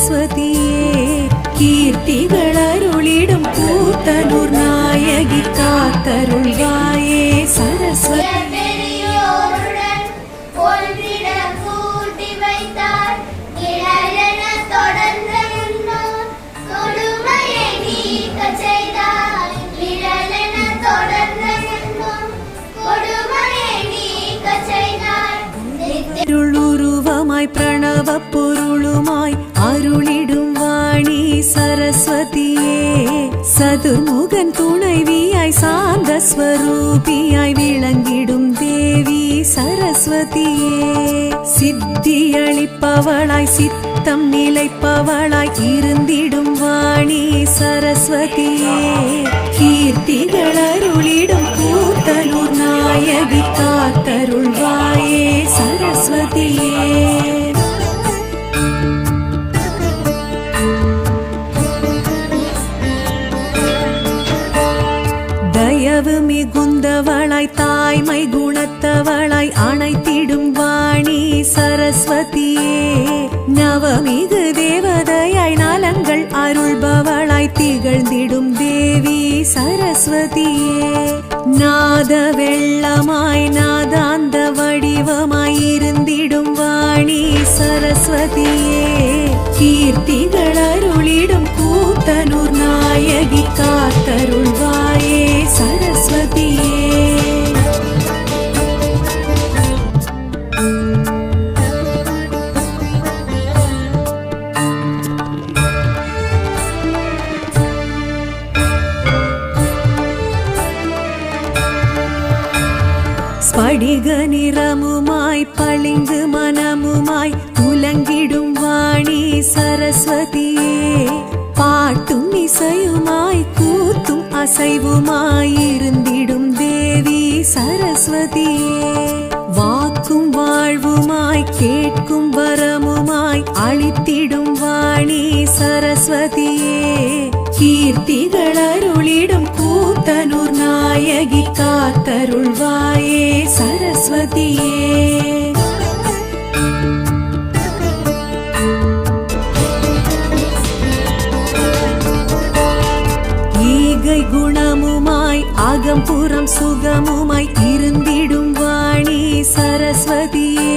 சரஸ்வதியே கீர்த்திகள் அருளிடும் கூத்தனூர் நாயகி காத்தருள்வாயே சரஸ்வதி உருவமாய் பிரணவ பொருளுமாய் அருளிடும் வாணி சரஸ்வதியே சதுர்முகன் துணைவியாய் சாந்த ஸ்வரூபியாய் விளங்கிடும் தேவி சரஸ்வதியே சித்தியளிப்பவளாய் சித்தம் நிலைப்பவளாய் இருந்திடும் வாணி சரஸ்வதியே கீர்த்திகள் அருளிடும் கூத்தனூர் நாயகி காத்தருள்வாயே சரஸ்வதியே தயவு மிகுந்தவளாய் தாய்மை குணத்தவளாய் அணைத்திடும் வாணி சரஸ்வதியே நவமிகு தேவதையாய் நலங்கள் அருள்பவளாய் திகழ்ந்திடும் தேவி சரஸ்வதியே நாத வெள்ளமாய் நாதாந்த வடிவமாய் இருந்திடும் வாணி சரஸ்வதியே கீர்த்திகள் அருளிடும் கூத்தனூர் நாயகி காத்தருள்வாயே சரஸ்வதியே ஸ்படிக நிறமுமாய் பளிங்கு மனமுமாய் உலங்கிடும் வாணி சரஸ்வதியே பாட்டும் இசையுமாய் கூத்தும் அசைவுமாய் இருந்திடும் தேவி சரஸ்வதியே வாக்கும் வாழ்வுமாய் கேட்கும் வரமுமாய் அளித்திடும் வாணி சரஸ்வதியே கீர்த்திகள் அருளிடும் கூத்தனூர் நாயகி காத்தருள்வாயே சரஸ்வதியே ஈகை குணமுமாய் அகம்புறம் சுகமுமாய் இருந்திடும் வாணி சரஸ்வதியே